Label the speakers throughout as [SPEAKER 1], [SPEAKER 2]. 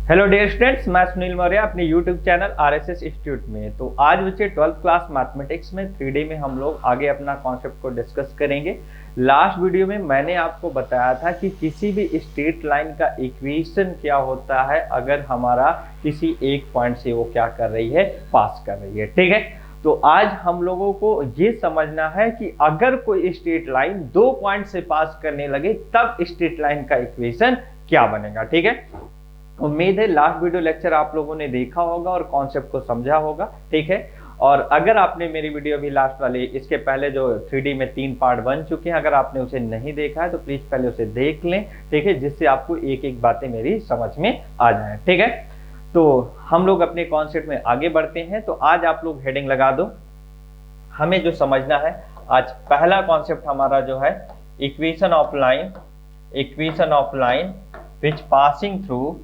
[SPEAKER 1] Hello dear students, मैं सुनील मौर्य अपने YouTube channel RSS institute में। तो आज बच्चे 12th क्लास मैथमेटिक्स में 3D में हम लोग आगे अपना कॉन्सेप्ट को डिस्कस करेंगे। लास्ट वीडियो में मैंने आपको बताया था कि किसी भी स्ट्रेट लाइन का इक्वेशन क्या होता है अगर हमारा किसी एक पॉइंट से वो क्या कर रही है, पास कर रही है। ठीक है, तो आज हम लोगों को ये समझना है कि अगर कोई स्ट्रेट लाइन दो पॉइंट से पास करने लगे तब स्ट्रेट लाइन का इक्वेशन क्या बनेगा। ठीक है, उम्मीद है लास्ट वीडियो लेक्चर आप लोगों ने देखा होगा और कॉन्सेप्ट को समझा होगा। ठीक है, और अगर आपने मेरी वीडियो भी लास्ट वाली इसके पहले जो 3D में 3 पार्ट बन चुके हैं, अगर आपने उसे नहीं देखा है तो प्लीज पहले उसे देख लें। ठीक है, जिससे आपको एक एक बातें मेरी समझ में आ जाए। ठीक है, तो हम लोग अपने कॉन्सेप्ट में आगे बढ़ते हैं। तो आज आप लोग हेडिंग लगा दो। हमें जो समझना है आज पहला कॉन्सेप्ट हमारा जो है equation of line which passing through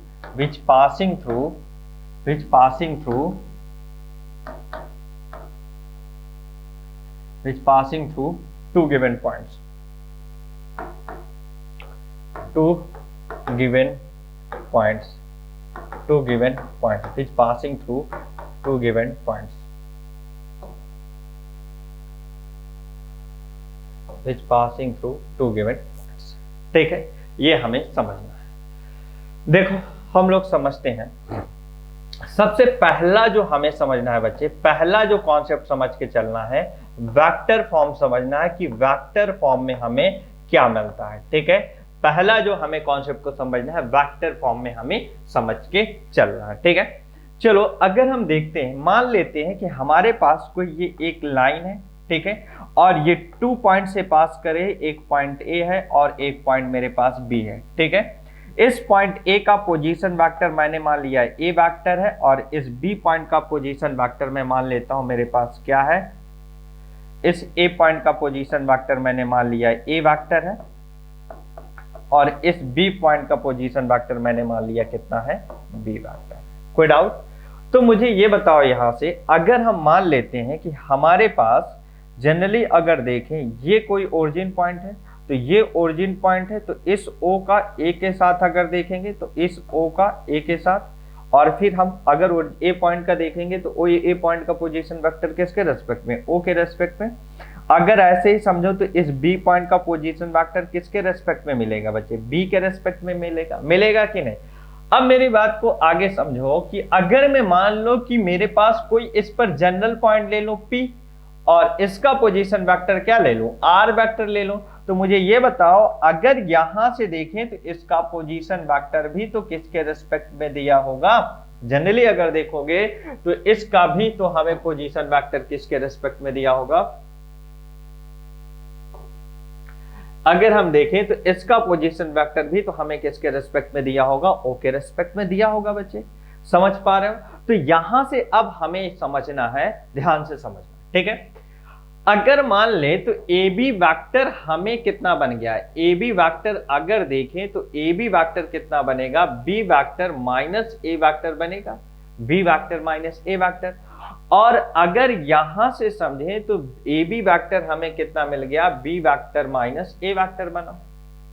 [SPEAKER 1] two given points, which passing through two given points, ठीक है, ये हमें समझना है। देखो हम लोग समझते हैं, सबसे पहला जो हमें समझना है बच्चे, पहला जो कॉन्सेप्ट समझ के चलना है, वेक्टर फॉर्म समझना है कि वेक्टर फॉर्म में हमें क्या मिलता है। ठीक है, पहला जो हमें कॉन्सेप्ट को समझना है वेक्टर फॉर्म में हमें समझ के चलना है। ठीक है, चलो अगर हम देखते हैं, मान लेते हैं कि हमारे पास कोई ये एक लाइन है। ठीक है, और ये 2 पॉइंट से पास करे, एक पॉइंट ए है और एक पॉइंट मेरे पास बी है। ठीक है, इस पॉइंट ए का पोजीशन वेक्टर मैंने मान लिया है ए वेक्टर है, और इस बी पॉइंट का पोजीशन वेक्टर मैं मान लेता हूं मेरे पास क्या है, इस ए पॉइंट का पोजीशन वेक्टर मैंने मान लिया है ए वेक्टर है, और इस बी पॉइंट का पोजीशन वेक्टर मैंने मान लिया कितना है, बी वेक्टर। कोई डाउट? तो मुझे ये बताओ, यहां से अगर हम मान लेते हैं कि हमारे पास जनरली अगर देखें ये कोई ओरिजिन पॉइंट है, तो ये ओरिजिन पॉइंट है, तो इस O का A के साथ अगर देखेंगे तो इस O का A के साथ, और फिर हम अगर A पॉइंट का देखेंगे तो A पॉइंट का पोजीशन वेक्टर किसके रेस्पेक्ट में, O के रेस्पेक्ट में। अगर ऐसे ही समझो तो इस B पॉइंट का पोजीशन वेक्टर किसके रेस्पेक्ट में मिलेगा बच्चे, B के रेस्पेक्ट में मिलेगा कि नहीं। अब मेरी बात को आगे समझो कि अगर मैं मान लो कि मेरे पास कोई इस पर जनरल पॉइंट ले लो P, और इसका पोजीशन वेक्टर क्या ले लो, R वेक्टर ले लो, तो मुझे ये बताओ अगर यहां से देखें तो इसका पोजीशन वेक्टर भी तो किसके रेस्पेक्ट में दिया होगा, जनरली अगर देखोगे तो इसका भी तो हमें पोजीशन वेक्टर किसके रेस्पेक्ट में दिया होगा। अगर हम देखें तो इसका पोजीशन वेक्टर भी तो हमें किसके रेस्पेक्ट में दिया होगा, O के रेस्पेक्ट में दिया होगा। बच्चे समझ पा रहे हो? तो यहां से अब हमें समझना है, ध्यान से समझना। ठीक है, अगर मान ले तो ए बी वैक्टर हमें कितना बन गया है, ए बी वैक्टर अगर देखें तो ए बी वैक्टर कितना बनेगा, B vector minus A vector बनेगा, B vector minus A vector. और अगर यहां से समझें तो ए बी वैक्टर हमें कितना मिल गया, B vector minus A vector बना।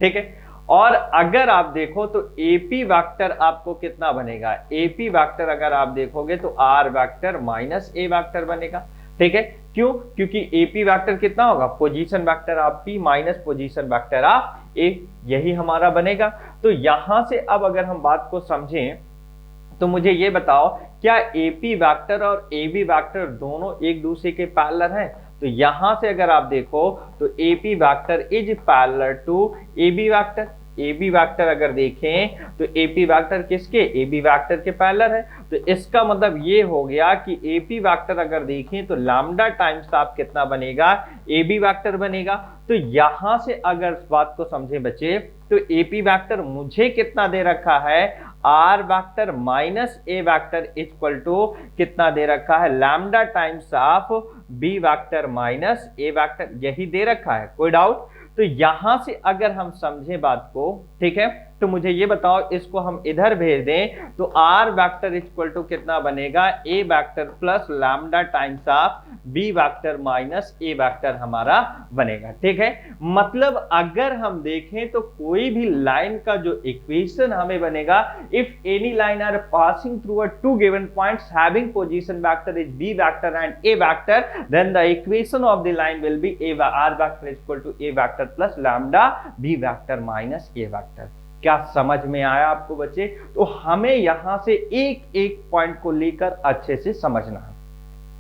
[SPEAKER 1] ठीक है, और अगर आप देखो तो एपी वैक्टर आपको कितना बनेगा, एपी वैक्टर अगर आप देखोगे तो R vector minus A vector बनेगा। ठीक है, क्यों? क्योंकि एपी वेक्टर कितना होगा, position vector of P minus position vector of A, यही हमारा बनेगा। तो यहां से अब अगर हम बात को समझें तो मुझे ये बताओ क्या एपी वेक्टर और एबी वेक्टर दोनों एक दूसरे के पैरेलल हैं। तो यहां से अगर आप देखो तो AP vector is parallel to AB vector, AB vector अगर देखें तो एपी वेक्टर किसके, एबी वेक्टर के पैरेलल है। तो इसका मतलब ये हो गया कि एपी वेक्टर अगर देखें तो लैम्डा टाइम्स आप कितना बनेगा, एबी वेक्टर बनेगा। तो यहां से अगर बात को समझे बच्चे तो एपी वेक्टर मुझे कितना दे रखा है, R vector minus A vector equal to कितना दे रखा है, lambda times of B vector minus A vector, यही दे रखा है। कोई डाउट? तो यहां से अगर हम समझे बात को, ठीक है, तो मुझे ये बताओ, इसको हम इधर भेज दें तो आर वेक्टर इक्वल टू कितना बनेगा, A vector plus lambda times of B vector minus A vector हमारा बनेगा। ठीक है, मतलब अगर हम देखें तो कोई भी लाइन का जो इक्वेशन हमें बनेगा, if any line are passing through a two given points having position vector is B vector and A vector, then the equation of the line will be a R vector equal to A vector plus lambda B vector minus A vector. क्या समझ में आया आपको बच्चे? तो हमें यहां से एक एक पॉइंट को लेकर अच्छे से समझना है।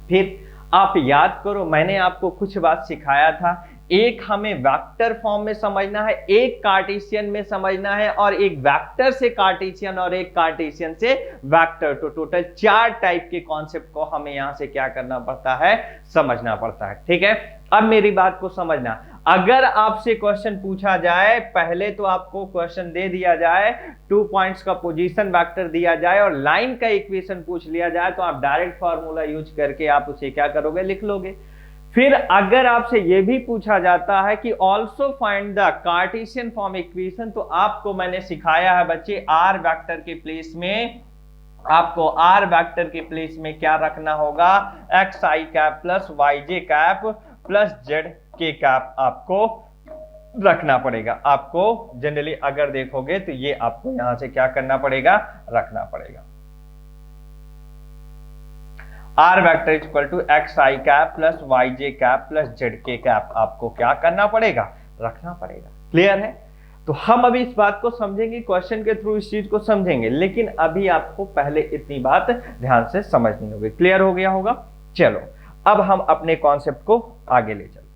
[SPEAKER 1] फिर आप याद करो, मैंने आपको कुछ बात सिखाया था, एक हमें वेक्टर फॉर्म में समझना है, एक कार्टेशियन में समझना है, और एक वेक्टर से कार्टेशियन और एक कार्टेशियन से वेक्टर। तो टोटल 4 टाइप के कॉन्सेप्ट को हमें यहां से क्या करना पड़ता है, समझना पड़ता है। ठीक है, अब मेरी बात को समझना, अगर आपसे क्वेश्चन पूछा जाए, पहले तो आपको क्वेश्चन दे दिया जाए, 2 पॉइंट्स का पोजीशन वेक्टर दिया जाए और लाइन का इक्वेशन पूछ लिया जाए, तो आप डायरेक्ट फार्मूला यूज करके आप उसे क्या करोगे, लिख लोगे। फिर अगर आपसे यह भी पूछा जाता है कि also find the Cartesian form equation, तो आपको मैंने सिखाया है बच्चे, आर वेक्टर के प्लेस में आपको आर वेक्टर के प्लेस में क्या रखना होगा, एक्स आई कैप प्लस वाई जे कैप प्लस जेड के कैप आपको रखना पड़ेगा। आपको जनरली अगर देखोगे तो ये आपको यहां से क्या करना पड़ेगा, रखना पड़ेगा। R vector equal to X I cap plus Y J cap plus Z के कैप आपको क्या करना पड़ेगा, रखना पड़ेगा। क्लियर है? तो हम अभी इस बात को समझेंगे, क्वेश्चन के थ्रू इस चीज को समझेंगे, लेकिन अभी आपको पहले इतनी बात ध्यान से समझनी होगी। क्लियर हो गया होगा? चलो अब हम अपने कॉन्सेप्ट को आगे ले चलते हैं।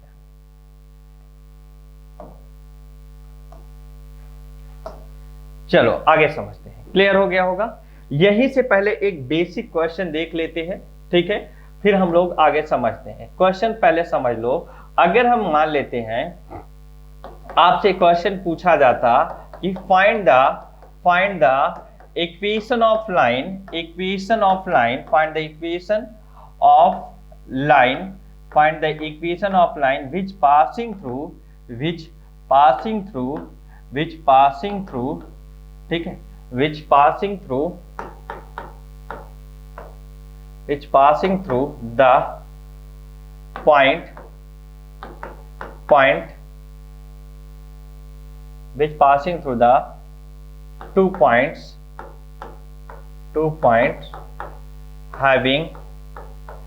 [SPEAKER 1] चलो आगे समझते हैं। क्लियर हो गया होगा? यहीं से पहले एक बेसिक क्वेश्चन देख लेते हैं, ठीक है, फिर हम लोग आगे समझते हैं। क्वेश्चन पहले समझ लो। अगर हम मान लेते हैं आपसे क्वेश्चन पूछा जाता कि find the equation of line, find the equation of line which passing through ठीक है, which passing through the point which passing through the 2 points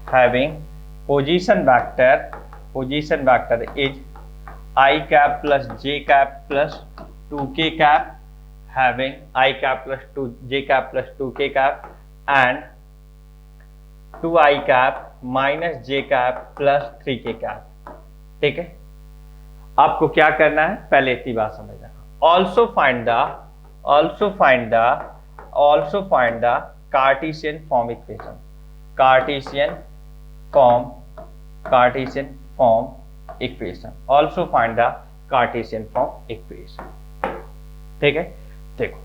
[SPEAKER 1] having position vector is I cap plus j cap plus 2k cap, having I cap plus 2j cap plus 2k cap and 2i cap minus j cap plus 3k cap। ठीक है, आपको क्या करना है, पहले इतनी बात समझना। also find the Cartesian form equation, also find the Cartesian form equation। ठीक है, देखो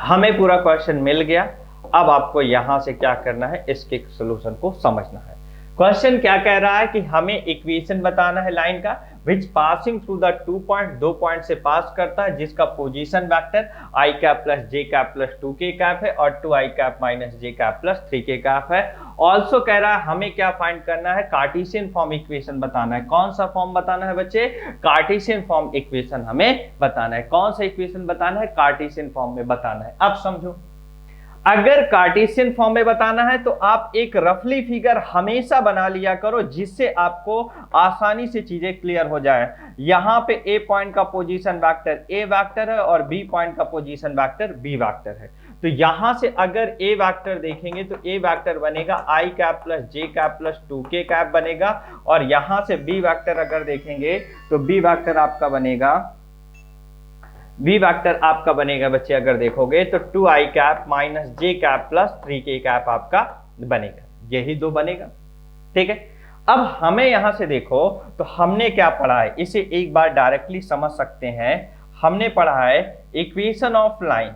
[SPEAKER 1] हमें पूरा क्वेश्चन मिल गया। अब आपको यहां से क्या करना है, इसके सॉल्यूशन को समझना है। क्वेश्चन क्या कह रहा है कि हमें इक्वेशन बताना है लाइन का which passing through the 2 point, 2 point से पास करता है, जिसका position vector I cap plus J cap plus 2k cap है और 2i कैप माइनस जे कैप प्लस 3k कैप है। ऑल्सो कह रहा है हमें क्या फाइंड करना है, कार्टेशियन फॉर्म इक्वेशन बताना है। कौन सा फॉर्म बताना है बच्चे, कार्टेशियन फॉर्म इक्वेशन हमें बताना है। कौन सा इक्वेशन बताना है, कार्टेशियन फॉर्म में बताना है। अब समझो, अगर कार्टेशियन फॉर्म में बताना है तो आप एक रफली फिगर हमेशा बना लिया करो, जिससे आपको आसानी से चीजें क्लियर हो जाए। यहां पे ए पॉइंट का पोजीशन वेक्टर ए वेक्टर है और बी पॉइंट का पोजीशन वेक्टर बी वेक्टर है। तो यहां से अगर ए वेक्टर देखेंगे तो ए वेक्टर बनेगा I cap plus J cap plus 2k cap बनेगा, और यहां से बी वेक्टर अगर देखेंगे तो बी वेक्टर आपका बनेगा बच्चे, अगर देखोगे तो 2i कैप माइनस जे कैप प्लस 3k कैप आपका बनेगा। यही 2 बनेगा। ठीक है, अब हमें यहां से देखो तो हमने क्या पढ़ा है, इसे एक बार डायरेक्टली समझ सकते हैं। हमने पढ़ा है इक्वेशन ऑफ लाइन।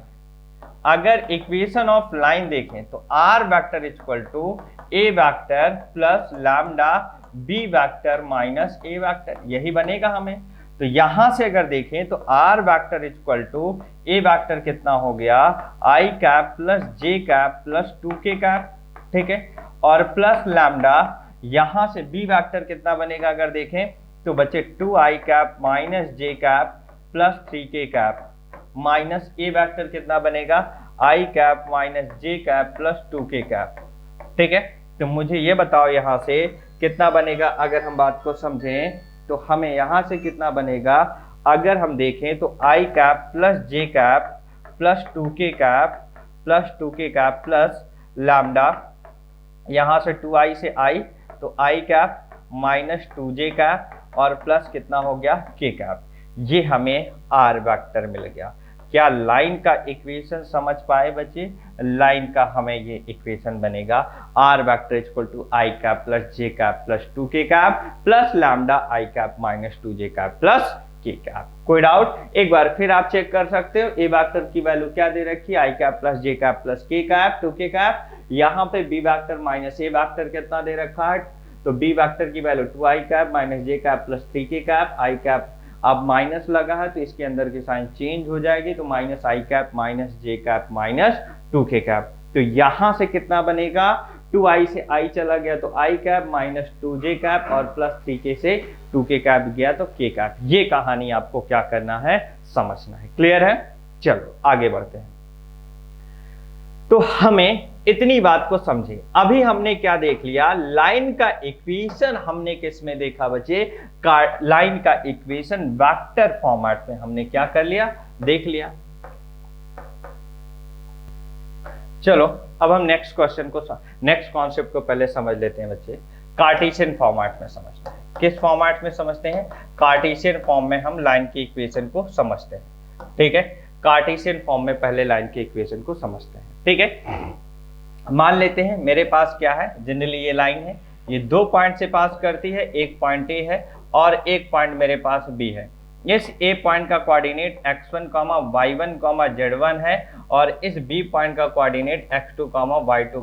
[SPEAKER 1] अगर इक्वेशन ऑफ लाइन देखें तो are vector equal to A vector plus lambda B vector minus A vector, यही बनेगा हमें। तो यहां से अगर देखें तो R vector equal to A vector कितना हो गया I cap plus J cap plus 2k cap, ठीक है, और प्लस लैम्डा यहां से बी वैक्टर कितना बनेगा अगर देखें तो बच्चे 2i cap minus J cap plus 3k cap minus A vector कितना बनेगा I cap minus J cap plus 2k cap, ठीक है। तो मुझे ये बताओ यहां से कितना बनेगा, अगर हम बात को समझें तो हमें यहां से कितना बनेगा, अगर हम देखें तो I cap plus J cap plus 2k cap plus lambda यहां से 2i से i तो I cap minus 2j cap और प्लस कितना हो गया k कैप, ये हमें r वेक्टर मिल गया। क्या लाइन का इक्वेशन समझ पाए बच्चे? लाइन का हमें ये इक्वेशन बनेगा r vector equal to I cap plus J cap plus 2k cap plus lambda I cap minus 2j cap plus k cap. कोई डाउट? एक बार फिर आप चेक कर सकते हो, ए वेक्टर की वैल्यू क्या दे रखी है, आई कैप प्लस जे cap plus k cap 2k cap, यहाँ पे बी वेक्टर माइनस ए वेक्टर कितना दे रखा है, तो बी वेक्टर की value 2i cap minus J cap plus 3k cap, I cap अब माइनस लगा है तो इसके अंदर की साइन चेंज हो जाएगी, तो minus I cap minus J cap minus 2k cap. तो यहां से कितना बनेगा, 2i से i चला गया तो i cap minus 2j cap और प्लस 3k से 2k कैप गया तो k कैप। ये कहानी आपको क्या करना है, समझना है। क्लियर है? चलो आगे बढ़ते हैं। तो हमें इतनी बात को समझे, अभी हमने क्या देख लिया, लाइन का इक्वेशन हमने किस में देखा बच्चे, लाइन का इक्वेशन वेक्टर फॉर्मेट में हमने क्या कर लिया, देख लिया। चलो अब हम नेक्स्ट क्वेश्चन को, नेक्स्ट कॉन्सेप्ट को पहले समझ लेते हैं बच्चे। कार्टेशियन फॉर्मेट में समझते हैं। किस फॉर्मेट में समझते हैं? कार्टेशियन फॉर्म में हम लाइन की इक्वेशन को समझते हैं, ठीक है। कार्टेशियन फॉर्म में पहले लाइन की इक्वेशन को समझते हैं, ठीक है। मान लेते हैं मेरे पास क्या है, जनरली ये लाइन है, ये 2 पॉइंट से पास करती है, एक पॉइंट ए है और एक पॉइंट मेरे पास बी है। इस ए पॉइंट का कोऑर्डिनेट x1, y1, z1 है और इस बी पॉइंट का कोऑर्डिनेट x2, y2,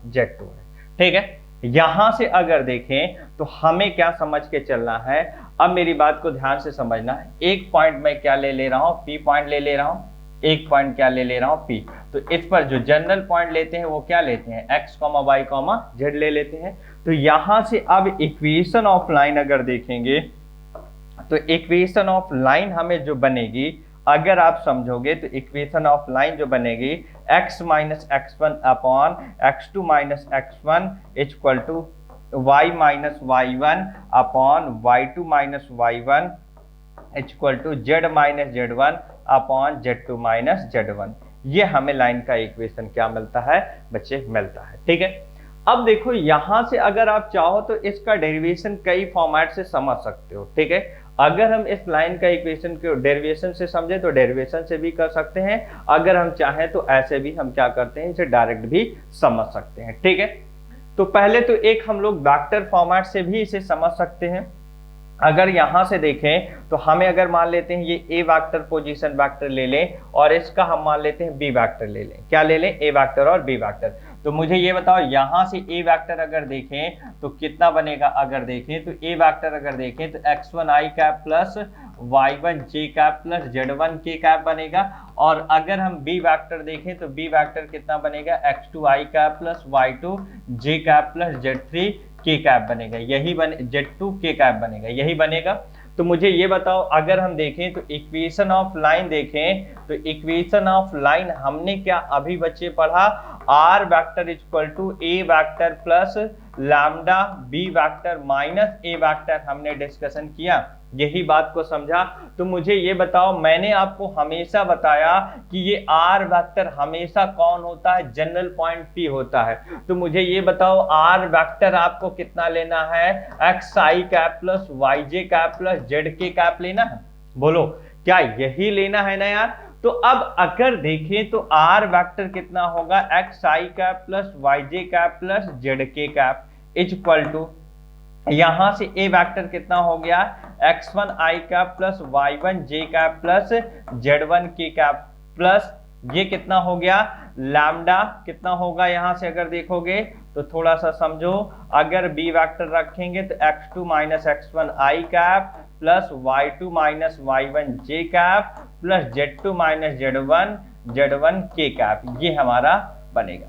[SPEAKER 1] z2 है, ठीक है। यहां से अगर देखें तो हमें क्या समझ के चलना है, अब मेरी बात को ध्यान से समझना है। एक पॉइंट मैं क्या ले रहा हूं, P पॉइंट ले रहा हूं, एक पॉइंट क्या ले रहा हूं, P। तो इस पर जो जनरल पॉइंट लेते हैं वो क्या लेते हैं, x, y, z ले लेते हैं। तो यहां से अब इक्वेशन ऑफ लाइन अगर देखेंगे तो इक्वेशन ऑफ लाइन हमें जो बनेगी, अगर आप समझोगे तो इक्वेशन ऑफ लाइन जो बनेगी x minus x1 upon x2 minus x1 equal to y minus y1 upon y2 minus y1 equal to z minus z1 upon z2 minus z1। ये हमें लाइन का इक्वेशन क्या मिलता है बच्चे, मिलता है, ठीक है। अब देखो यहां से अगर आप चाहो तो इसका डेरिवेशन कई फॉर्मेट से समझ सकते हो, ठीक है। अगर हम इस लाइन का इक्वेशन को डेरिवेशन से समझे तो डेरिवेशन से भी कर सकते हैं, अगर हम चाहें तो ऐसे भी हम क्या करते हैं, इसे डायरेक्ट भी समझ सकते हैं, ठीक है। तो पहले तो एक हम लोग वेक्टर फॉर्मेट से भी इसे समझ सकते हैं। अगर यहां से देखें तो हमें अगर मान लेते हैं ये ए वेक्टर पोजीशन वेक्टर ले लें और इसका हम मान लेते हैं बी वेक्टर ले लें, क्या ले लें, ए वेक्टर और बी वेक्टर। तो मुझे ये बताओ यहां से ए वेक्टर अगर देखें तो कितना बनेगा, अगर देखें तो ए वेक्टर अगर देखें तो x1 i cap plus y1 j cap plus z1 k cap बनेगा। और अगर हम बी वेक्टर देखें तो बी वेक्टर कितना बनेगा, x2 i cap plus y2 j cap plus z3 k cap बनेगा, यही z2 k कैप बनेगा, यही बनेगा। तो मुझे ये बताओ अगर हम देखें तो इक्वेशन ऑफ लाइन देखें तो इक्वेशन ऑफ लाइन हमने क्या अभी बच्चे पढ़ा, r vector equal to A vector plus lambda B vector minus A vector हमने डिस्कशन किया, यही बात को समझा। तो मुझे ये बताओ, मैंने आपको हमेशा बताया कि ये r वेक्टर हमेशा कौन होता है, जनरल पॉइंट P होता है। तो मुझे ये बताओ r वेक्टर आपको कितना लेना है, xi cap plus yj cap plus zk cap लेना है, बोलो क्या यही लेना है ना यार। तो अब अगर देखें तो r वेक्टर कितना होगा, xi cap plus yj cap plus zk cap equal to यहां से ए वेक्टर कितना हो गया, x1 i cap plus y1 j cap plus z1 k cap plus ये कितना हो गया, लैम्डा कितना होगा, यहां से अगर देखोगे तो थोड़ा सा समझो, अगर बी वेक्टर रखेंगे तो x2 minus x1 i cap plus y2 minus y1 j cap plus z2 minus z1 k cap, ये हमारा बनेगा।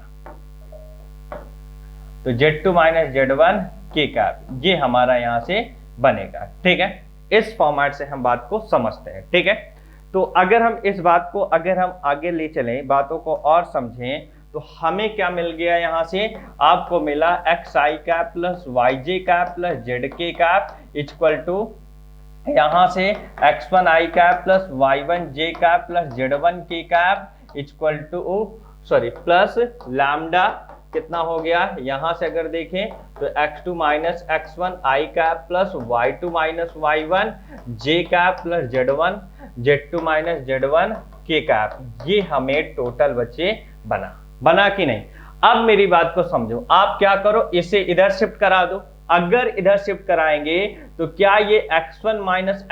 [SPEAKER 1] तो z2 minus z1 k cap ये हमारा यहां से बनेगा। ठीक है, इस फॉर्मेट से हम बात को समझते हैं। ठीक है, तो अगर हम इस बात को अगर हम आगे ले चलें, बातों को और समझें, तो हमें क्या मिल गया यहां से, आपको मिला xi cap plus yj cap plus zk cap equal to यहां से x1i cap plus y1j cap plus z1k cap equal to plus lambda कितना हो गया, यहां से अगर देखें तो x2 minus x1 i cap plus y2 minus y1 j cap plus z2 minus z1 k cap, ये हमें टोटल बच्चे बना कि नहीं। अब मेरी बात को समझो, आप क्या करो, इसे इधर शिफ्ट करा दो। अगर इधर शिफ्ट कराएंगे तो क्या ये x1 minus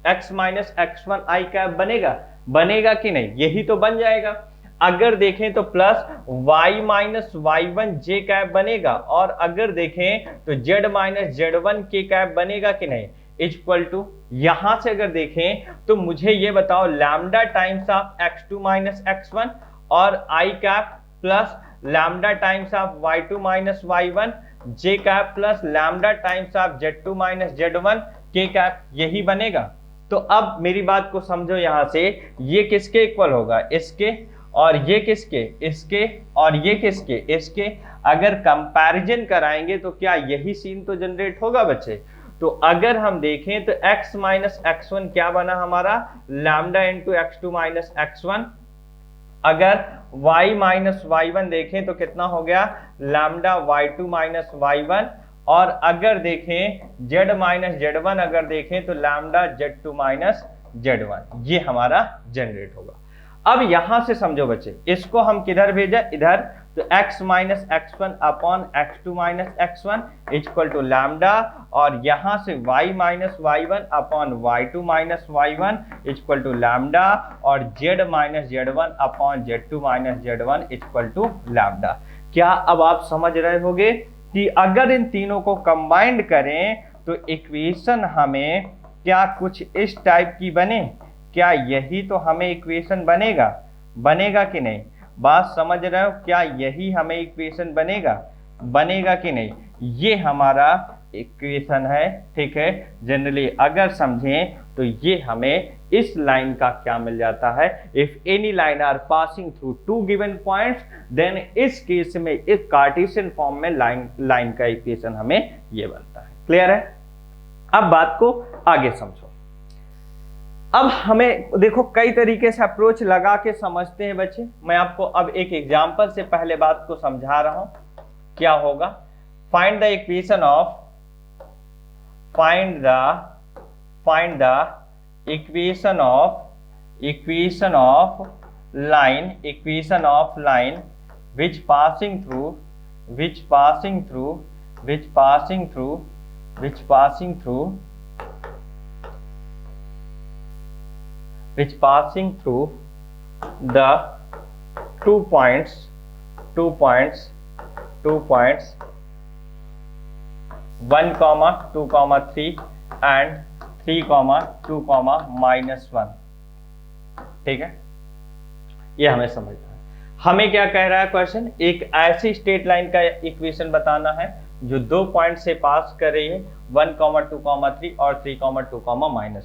[SPEAKER 1] x minus x1 i cap बनेगा कि नहीं, यही तो बन जाएगा। अगर देखें तो plus y minus y1 j cap बनेगा, और अगर देखें तो z minus z1 k cap बनेगा कि नहीं, इक्वल टू यहां से अगर देखें तो मुझे ये बताओ lambda times of x2 minus x1 और i cap plus lambda times of y2 minus y1 j cap plus lambda times of z2 minus z1 k cap, यही बनेगा। तो अब मेरी बात को समझो, यहां से ये किसके इक्वल होगा, इसके, और ये किसके, इसके, और ये किसके, इसके। अगर कंपैरिजन कराएंगे तो क्या यही सीन तो जनरेट होगा बच्चे। तो अगर हम देखें तो x माइनस x1 क्या बना हमारा, lambda into x2 minus x1। अगर y माइनस y1 देखें तो कितना हो गया, लैम्डा y2 माइनस y1, और अगर देखें z माइनस z1 अगर देखें तो लैम्डा z2 माइनस z1, ये हमारा जनरेट होगा। अब यहां से समझो बच्चे, इसको हम किधर भेजा, इधर, तो x minus x1 upon x2 minus x1 equal to lambda, और यहां से y minus y1 upon y2 minus y1 equal to lambda, और z minus z1 upon z2 minus z1 equal to lambda. क्या अब आप समझ रहे होगे कि अगर इन तीनों को कंबाइंड करें तो इक्वेशन हमें क्या कुछ इस टाइप की बने, क्या यही तो हमें इक्वेशन बनेगा कि नहीं, बात समझ रहे हो, क्या यही हमें इक्वेशन बनेगा कि नहीं, ये हमारा इक्वेशन है। ठीक है, जनरली अगर समझें तो ये हमें इस लाइन का क्या मिल जाता है, if any line are passing through two given points then इस केस में एक कार्टेशियन फॉर्म में लाइन का इक्वेशन हमें ये बनता है। क्लियर है, अब बात को आगे समझो। अब हमें देखो कई तरीके से अप्रोच लगा के समझते हैं बच्चे। मैं आपको अब एक एग्जांपल से पहले बात को समझा रहा हूं, क्या होगा, find the equation of line which passing through the 2 points 1, 2, 3 and 3, 2, -1। ठीक है, ये हमें समझना है। हमें क्या कह रहा है क्वेश्चन, एक ऐसी स्ट्रेट लाइन का इक्वेशन बताना है जो 2 पॉइंट से पास कर रही है 1, 2, 3 और 3, 2, -1।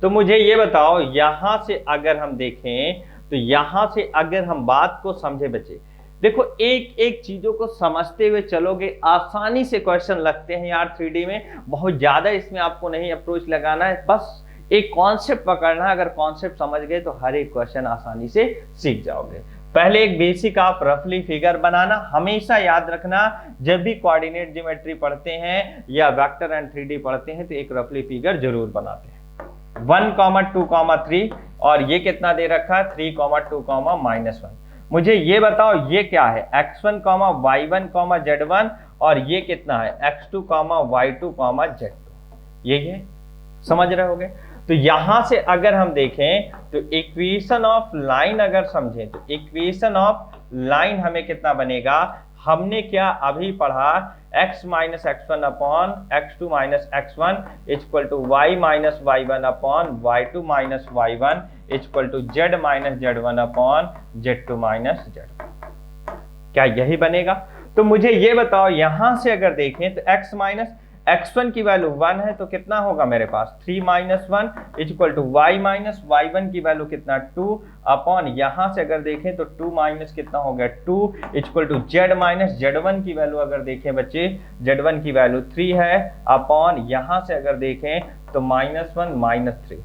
[SPEAKER 1] तो मुझे ये बताओ, यहां से अगर हम देखें तो यहां से अगर हम बात को समझे बच्चे, देखो एक एक चीजों को समझते हुए चलोगे, आसानी से क्वेश्चन लगते हैं यार 3D में, बहुत ज्यादा इसमें आपको नहीं अप्रोच लगाना है, बस एक कॉन्सेप्ट पकड़ना है। अगर कॉन्सेप्ट समझ गए तो हर एक क्वेश्चन आसानी से सीख जाओगे। पहले एक बेसिक आप रफली फिगर बनाना, हमेशा याद रखना जब भी कोऑर्डिनेट ज्योमेट्री पढ़ते हैं या वेक्टर एंड 3D पढ़ते हैं तो एक रफली फिगर जरूर बनाते हैं। 1, 2, 3 और ये कितना दे रखा है 3, 2, -1। मुझे ये बताओ ये क्या है, x1, y1, z1 और ये कितना है x2, y2, z2, ये है, समझ रहे होगे। तो यहां से अगर हम देखें तो इक्वेशन ऑफ लाइन अगर समझें तो इक्वेशन ऑफ लाइन हमें कितना बनेगा, हमने क्या अभी पढ़ा x minus x1 upon x2 minus x1 equal to y minus y1 upon y2 minus y1 equal to z minus z1 upon z2 minus z1। क्या यही बनेगा? तो मुझे ये बताओ, यहां से अगर देखें तो x माइनस x1 की वैल्यू 1 है तो कितना होगा मेरे पास 3 minus 1 equal to y minus y1 की वैल्यू कितना 2 अपॉन यहां से अगर देखें तो 2 माइनस कितना हो गया 2 equal to z minus z1 की वैल्यू अगर देखें बच्चे z1 की वैल्यू 3 है अपॉन यहां से अगर देखें तो -1 -3।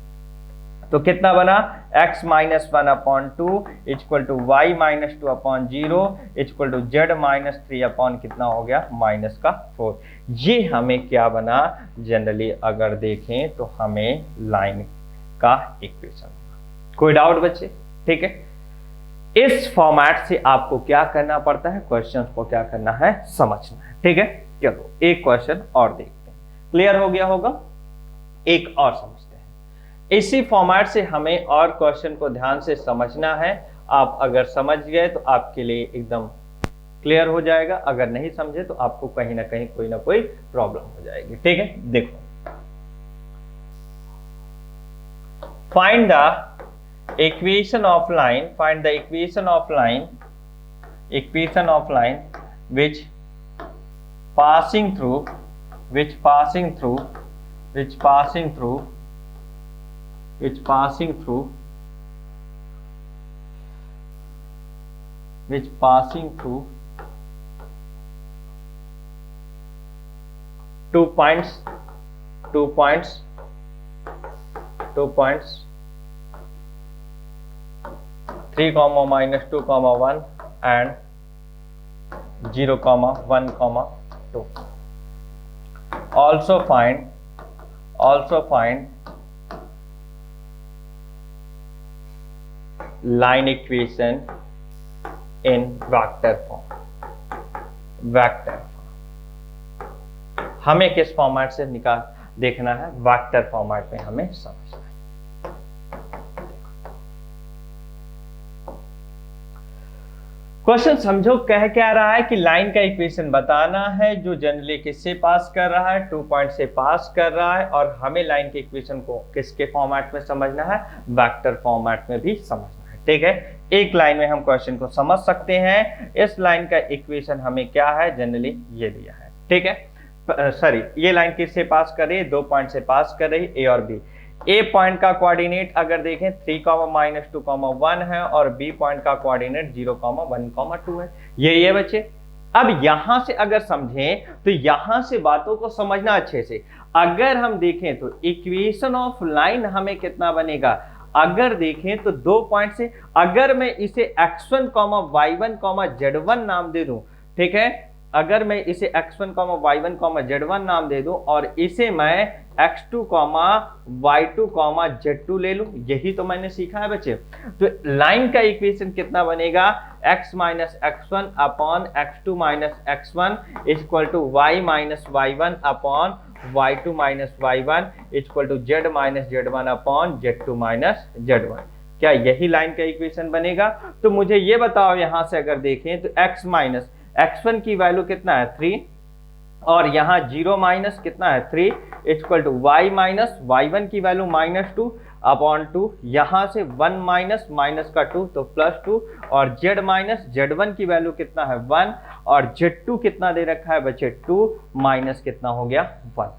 [SPEAKER 1] तो कितना बना x minus 1 upon 2 equal to y minus 2 upon 0 equal to z minus 3 upon कितना हो गया -4। ये हमें क्या बना, जनरली अगर देखें तो हमें लाइन का इक्वेशन। कोई डाउट बच्चे? ठीक है, इस फॉर्मेट से आपको क्या करना पड़ता है, क्वेश्चन को क्या करना है, समझना है। ठीक है, चलो एक क्वेश्चन और देखते हैं। क्लियर हो गया होगा? एक और समझते हैं। इसी फॉर्मेट से हमें और क्वेश्चन को ध्यान से समझना है। आप अगर समझ गए तो आपके लिए एकदम क्लियर हो जाएगा, अगर नहीं समझे तो आपको कहीं ना कहीं कोई ना कोई प्रॉब्लम हो जाएगी। ठीक है, देखो, find the equation of line, find the equation of line, equation of line which passing through which passing through which passing through which passing through which passing through 2 points 2 points 2 points 3 comma minus 2 comma 1 and 0 comma 1 comma 2. Also find line equation in vector form. Vector हमें किस format से निकाल देखना है, vector format में हमें समझना है। क्वेश्चन समझो, कह क्या रहा है कि लाइन का इक्वेशन बताना है जो जनरली किससे पास कर रहा है, 2 पॉइंट से पास कर रहा है, और हमें लाइन के इक्वेशन को किसके फॉर्मेट में समझना है, वेक्टर फॉर्मेट में भी समझना है। ठीक है, एक लाइन में हम क्वेश्चन को समझ सकते हैं। इस लाइन का इक्वेशन हमें क्या है, जनरली ये दिया है। ठीक है, सॉरी, ये लाइन किससे पास कर रही है, 2 पॉइंट से पास कर रही, ए और बी। ए पॉइंट का कोऑर्डिनेट अगर देखें 3, -2, 1 है, और बी पॉइंट का कोऑर्डिनेट 0, 1, 2 है। ये बच्चे, अब यहां से अगर समझें तो यहां से बातों को समझना अच्छे से। अगर हम देखें तो इक्वेशन ऑफ लाइन हमें कितना बनेगा, अगर देखें तो 2 पॉइंट से अगर मैं इसे x1, y1, z1 नाम दे दूं, ठीक है, अगर मैं इसे x1, y1, z1 नाम दे दूं और इसे मैं x2, y2, z2 ले लूं, यही तो मैंने सीखा है बच्चे। तो लाइन का इक्वेशन कितना बनेगा, x minus x1 upon x2 minus x1 equal to y minus y1 upon y2 minus y1 equal to z minus z1 upon z2 minus z1। क्या यही लाइन का इक्वेशन बनेगा? तो मुझे ये बताओ, यहां से अगर देखें तो x माइनस x1 की वैल्यू कितना है 3, और यहाँ 0 माइनस कितना है 3 equal to y minus y1 की वैल्यू -2 अपॉन 2, यहाँ से 1 माइनस माइनस का 2 तो +2, और z माइनस z1 की वैल्यू कितना है 1, और z2 कितना दे रखा है बच्चे 2 माइनस कितना हो गया 1।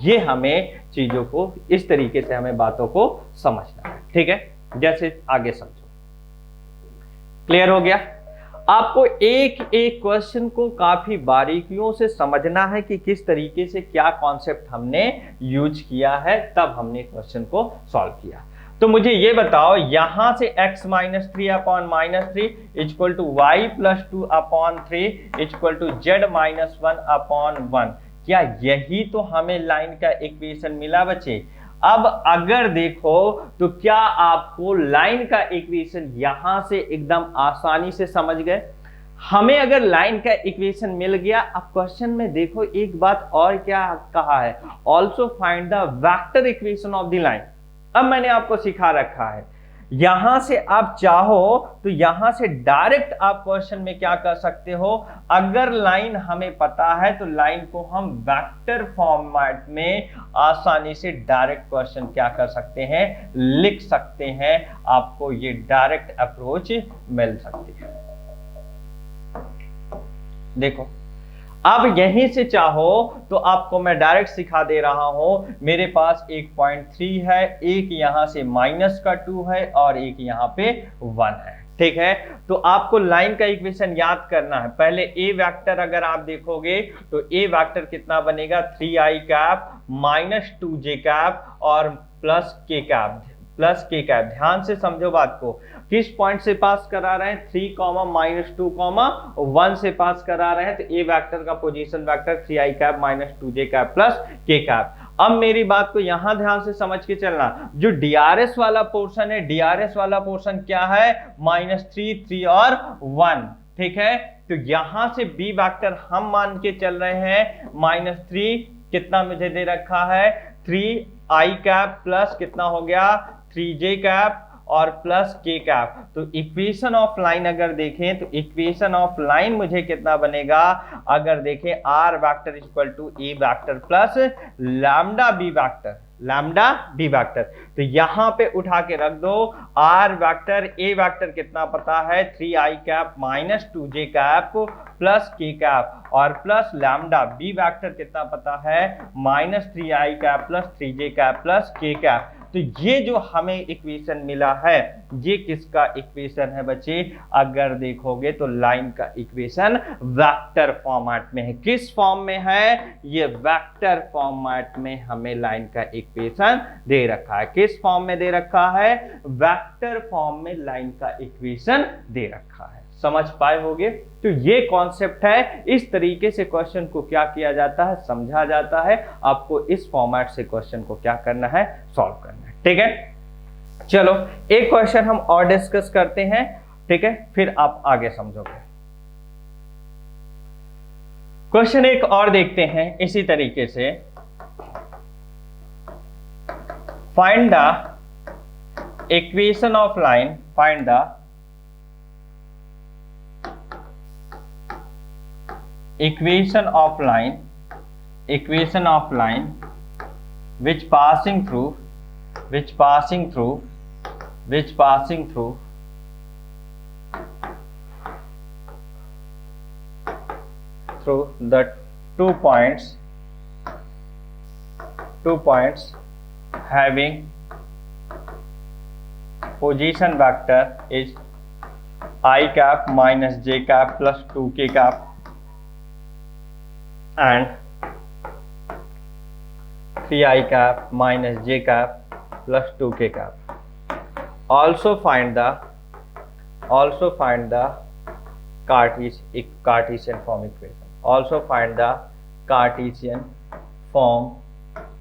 [SPEAKER 1] ये हमें चीजों को इस तरीके से हमें बातों को समझना है। ठीक है, जैसे आगे समझो। क्लियर हो गया? आपको एक एक क्वेश्चन को काफी बारीकियों से समझना है कि किस तरीके से क्या कॉन्सेप्ट हमने यूज किया है, तब हमने क्वेश्चन को सॉल्व किया। तो मुझे ये बताओ, यहां से x minus 3 upon -3 equal to y plus 2 upon 3 equal to z minus 1 upon 1, क्या यही तो हमें लाइन का इक्वेशन मिला बच्चे? अब अगर देखो तो क्या आपको लाइन का इक्वेशन यहां से एकदम आसानी से समझ गए? हमें अगर लाइन का इक्वेशन मिल गया, अब क्वेश्चन में देखो एक बात और क्या कहा है, also find the vector equation of the line. अब मैंने आपको सिखा रखा है यहां से आप चाहो तो यहां से डायरेक्ट आप क्वेश्चन में क्या कर सकते हो, अगर लाइन हमें पता है तो लाइन को हम वेक्टर फॉर्मेट में आसानी से डायरेक्ट क्वेश्चन क्या कर सकते हैं, लिख सकते हैं। आपको ये डायरेक्ट अप्रोच मिल सकती है। देखो अब यहीं से चाहो तो आपको मैं डायरेक्ट सिखा दे रहा हूं। मेरे पास एक 0.3 है, एक यहां से -2 है और एक यहां पे 1 है, ठीक है। तो आपको लाइन का इक्वेशन याद करना है। पहले ए वेक्टर अगर आप देखोगे तो ए वेक्टर कितना बनेगा, 3i कैप -2j कैप और प्लस के कैप, प्लस के कैप। ध्यान से समझो बात को, किस पॉइंट से पास करा रहे हैं, 3, -2, 1 से पास करा रहे हैं। तो ए वेक्टर का position vector 3i cap -2j cap plus के कैप। अब मेरी बात को यहां ध्यान से समझ के चलना, जो डीआरएस वाला पोर्शन है, डीआरएस वाला पोर्शन क्या है, -3, 3 और 1, ठीक है। तो यहां से बी वेक्टर हम मान के चल रहे हैं -3, कितना मुझे दे रखा है, 3i कैप प्लस कितना हो गया 3j कैप और प्लस के कैप। तो इक्वेशन ऑफ लाइन अगर देखें तो इक्वेशन ऑफ लाइन मुझे कितना बनेगा, अगर देखें r vector equal to A vector plus lambda B vector, lambda B vector. तो यहां पे उठा के रख दो, आर वेक्टर ए वेक्टर कितना पता है, 3i cap -2j cap plus के कैप और प्लस लैम्डा बी वेक्टर कितना पता है, -3i cap plus 3j cap plus के कैप। तो ये जो हमें इक्वेशन मिला है, ये किसका इक्वेशन है बच्चे, अगर देखोगे तो लाइन का इक्वेशन वेक्टर फॉर्मेट में है। किस फॉर्म में है, ये वेक्टर फॉर्मेट में हमें लाइन का इक्वेशन दे रखा है। किस फॉर्म में दे रखा है, वेक्टर फॉर्म में लाइन का इक्वेशन दे रखा है। समझ पाए होगे। तो ये कॉन्सेप्ट है, इस तरीके से क्वेश्चन को क्या किया जाता है, समझा जाता है। आपको इस फॉर्मेट से क्वेश्चन को क्या करना है, सॉल्व करना है, ठीक है। चलो एक क्वेश्चन हम और डिस्कस करते हैं, ठीक है, फिर आप आगे समझोगे। क्वेश्चन एक और देखते हैं इसी तरीके से, find the equation of line, find the equation of line which passing through the 2 points having position vector is I cap minus j cap plus 2k cap and 3i cap minus j cap plus 2k cap. Also find the Cartesian form equation. Also find the Cartesian form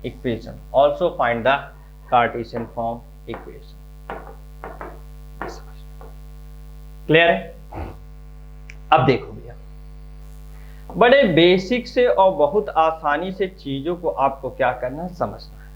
[SPEAKER 1] equation. Also find the Cartesian form equation. Clear है। अब देखो भैया, बड़े basic से और बहुत आसानी से चीजों को आपको क्या करना है, समझना है।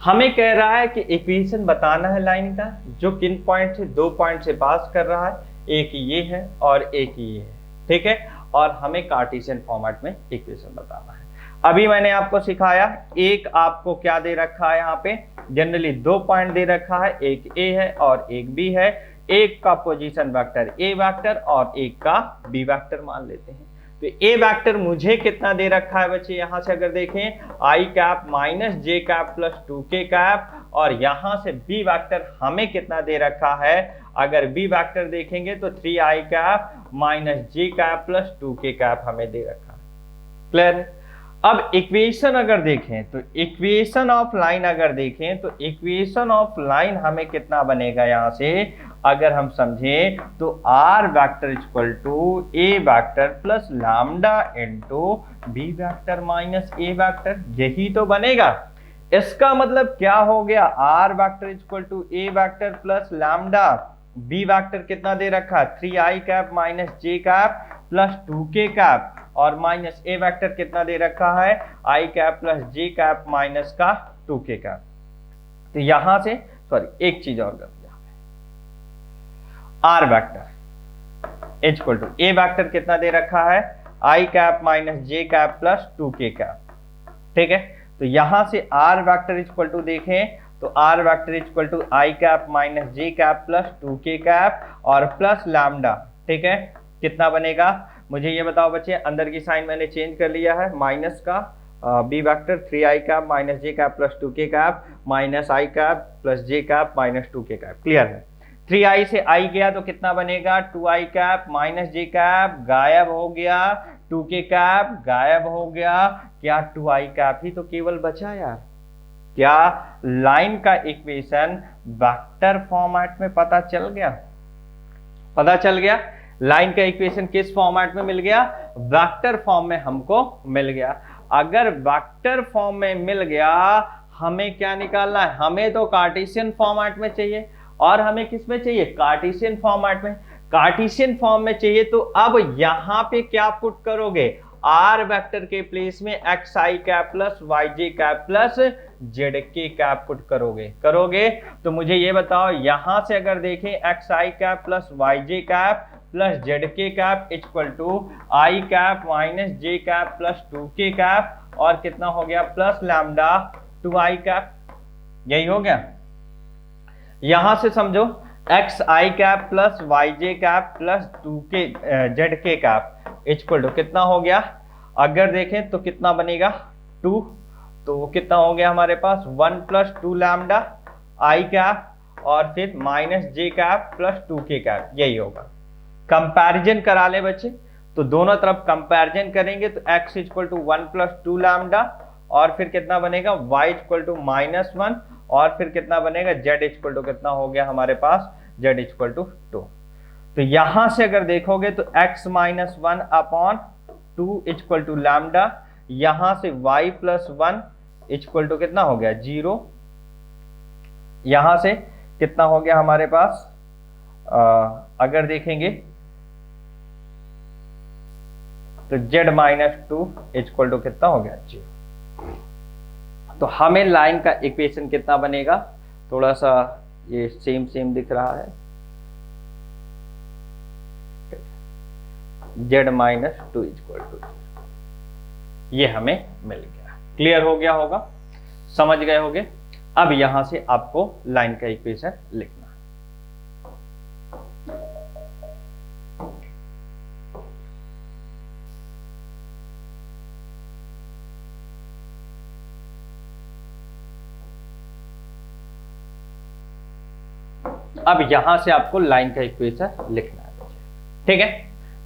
[SPEAKER 1] हमें कह रहा है कि इक्वेशन बताना है लाइन का, जो किन पॉइंट से, 2 पॉइंट से पास कर रहा है, एक ये है और एक ये है, ठीक है। और हमें कार्टेशियन फॉर्मेट में इक्वेशन बताना है। अभी मैंने आपको सिखाया, एक आपको क्या दे रखा है, यहाँ पे जनरली 2 पॉइंट दे रखा है, एक ए है और एक बी है। एक का पोजीशन वेक्टर ए वेक्टर और एक का बी वेक्टर मान लेते हैं। तो ए वेक्टर मुझे कितना दे रखा है बच्चे, यहां से अगर देखें आई कैप माइनस जे कैप प्लस 2k कैप, और यहां से बी वेक्टर हमें कितना दे रखा है, अगर बी वेक्टर देखेंगे तो 3i कैप माइनस जे कैप प्लस 2k कैप हमें दे रखा है। क्लियर। अब इक्वेशन अगर देखें तो इक्वेशन ऑफ लाइन अगर देखें तो इक्वेशन ऑफ लाइन हमें कितना बनेगा, यहां से अगर हम समझें तो are vector equal to A vector plus lambda into b vector minus A vector, यही तो बनेगा। इसका मतलब क्या हो गया, r vector equal to A vector plus lambda, B vector कितना दे रखा है 3i कैप माइनस जे कैप प्लस 2k कैप, और माइनस ए वेक्टर कितना दे रखा है i cap plus J cap minus का 2k कैप। तो यहां से सॉरी एक चीज और कर, r vector equal to A vector कितना दे रखा है, आई कैप माइनस जे कैप प्लस 2k कैप। ठीक है, तो यहां से आर वेक्टर इक्वल टू देखें तो are vector equal to I cap minus J cap plus 2k cap और प्लस लैम्डा। ठीक है, कितना बनेगा मुझे ये बताओ बच्चे, अंदर की साइन मैंने चेंज कर लिया है, माइनस का B vector 3i cap minus J cap plus 2k cap minus I cap plus J cap minus 2k cap. Clear है, 3i से i गया तो कितना बनेगा 2i कैप माइनस जे कैप गायब हो गया, 2k कैप गायब हो गया, क्या 2i कैप ही तो केवल बचा यार। क्या लाइन का इक्वेशन वेक्टर फॉर्मेट में पता चल गया, पता चल गया। लाइन का इक्वेशन किस फॉर्मेट में मिल गया, वेक्टर फॉर्म में हमको मिल गया। अगर वेक्टर फॉर्म में मिल गया हमें क्या निकालना है, हमें तो कार्टेशियन फॉर्मेट में चाहिए और हमें किस में चाहिए, कार्टेशियन फॉर्मेट में। कार्टेशियन फॉर्म में चाहिए तो अब यहां पे क्या पुट करोगे, आर वेक्टर के प्लेस में एक्स आई कैप प्लस वाई जे कैप प्लस जेड के कैप पुट करोगे तो मुझे ये बताओ, यहां से अगर देखें एक्स आई कैप प्लस वाई जे कैप प्लस जेड के cap equal to I cap minus J cap plus 2k cap और कितना हो गया प्लस लैम्डा 2i कैप, यही हो गया। यहां से समझो एक्स आई कैप प्लस वाई जे कैप प्लस 2k जेड के कैप इक्वल टू कितना हो गया, अगर देखें तो कितना बनेगा 2, तो कितना हो गया हमारे पास 1 प्लस 2 लैम्डा आई कैप और फिर माइनस जे कैप प्लस 2k कैप, यही होगा। कंपैरिजन करा ले बच्चे, तो दोनों तरफ कंपैरिजन करेंगे तो x equal to 1 plus 2 lambda और फिर कितना बनेगा y इक्वल टू -1 और फिर कितना बनेगा z इक्वल टू कितना हो गया हमारे पास z इक्वल टू 2। तो यहां से अगर देखोगे तो x minus 1 upon 2 equal to lambda, यहां से y प्लस 1 इक्वल टू कितना हो गया 0, यहां से कितना हो गया हमारे पास अगर देखेंगे तो z माइनस 2 इक्वल टू कितना हो गया 0। तो हमें लाइन का इक्वेशन कितना बनेगा, थोड़ा सा ये सेम दिख रहा है, z माइनस 2 इक्वल टू 0, ये हमें मिल गया। क्लियर हो गया होगा, समझ गए होगे। अब यहां से आपको लाइन का इक्वेशन लिखना। अब यहां से आपको लाइन का इक्वेशन लिखना है, ठीक है।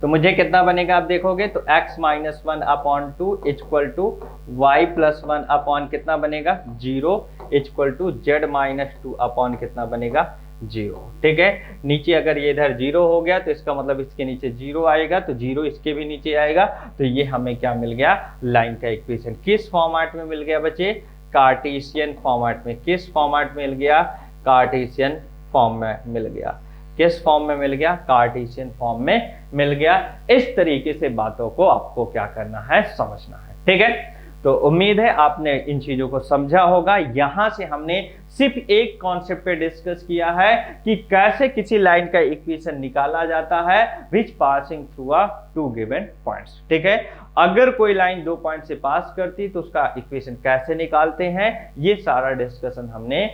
[SPEAKER 1] तो मुझे कितना बनेगा आप देखोगे तो x minus 1 upon 2 equal to y plus 1 upon कितना बनेगा 0 equal to z minus 2 upon कितना बनेगा 0, ठीक है। नीचे अगर ये इधर 0 हो गया तो इसका मतलब इसके नीचे 0 आएगा, तो 0 इसके भी नीचे आएगा, तो ये हमें क्या मिल गया लाइन का इक्वेशन। किस फॉर्मेट में मिल गया बच्चे, कार्टेशियन फॉर्मेट में। किस फॉर्मेट में मिल गया, कार्टेशियन फॉर्म में मिल गया। किस फॉर्म में मिल गया, कार्टेशियन फॉर्म में मिल गया। इस तरीके से बातों को आपको क्या करना है, समझना है, ठीक है। तो उम्मीद है आपने इन चीजों को समझा होगा। यहां से हमने सिर्फ एक कॉन्सेप्ट पे डिस्कस किया है कि कैसे किसी लाइन का इक्वेशन निकाला जाता है which passing through a 2 given points, ठीक है। अगर कोई लाइन 2 पॉइंट से पास करती तो उसका इक्वेशन कैसे निकालते हैं, ये सारा डिस्कशन हमने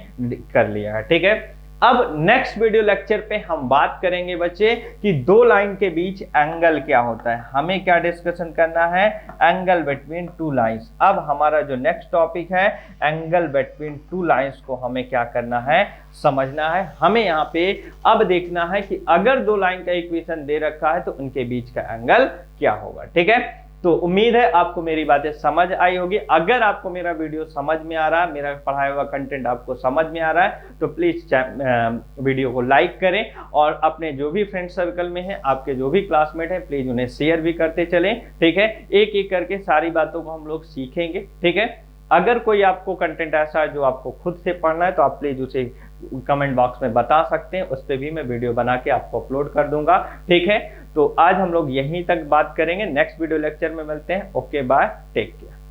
[SPEAKER 1] कर लिया है, ठीक है। अब नेक्स्ट वीडियो लेक्चर पे हम बात करेंगे बच्चे कि 2 लाइन के बीच एंगल क्या होता है। हमें क्या डिस्कशन करना है, एंगल बिटवीन 2 लाइंस। अब हमारा जो नेक्स्ट टॉपिक है एंगल बिटवीन 2 लाइंस को हमें क्या करना है, समझना है। हमें यहाँ पे अब देखना है कि अगर 2 लाइन का इक्वेशन दे रखा है तो उनके बीच का एंगल क्या होगा, ठीक है। तो उम्मीद है आपको मेरी बातें समझ आई होगी। अगर आपको मेरा वीडियो समझ में आ रहा है, मेरा पढ़ाया हुआ कंटेंट आपको समझ में आ रहा है, तो प्लीज वीडियो को लाइक करें और अपने जो भी फ्रेंड सर्कल में हैं, आपके जो भी क्लासमेट हैं, प्लीज उन्हें शेयर भी करते चलें, ठीक है। एक एक करके सारी बातों को हम लोग सीखेंगे, ठीक है। अगर कोई आपको कंटेंट ऐसा है जो आपको खुद से पढ़ना है तो आप प्लीज उसे कमेंट बॉक्स में बता सकते हैं, उस पर भी मैं वीडियो बना के आपको अपलोड कर दूंगा, ठीक है। तो आज हम लोग यहीं तक बात करेंगे, नेक्स्ट वीडियो लेक्चर में मिलते हैं। Okay bye, take care.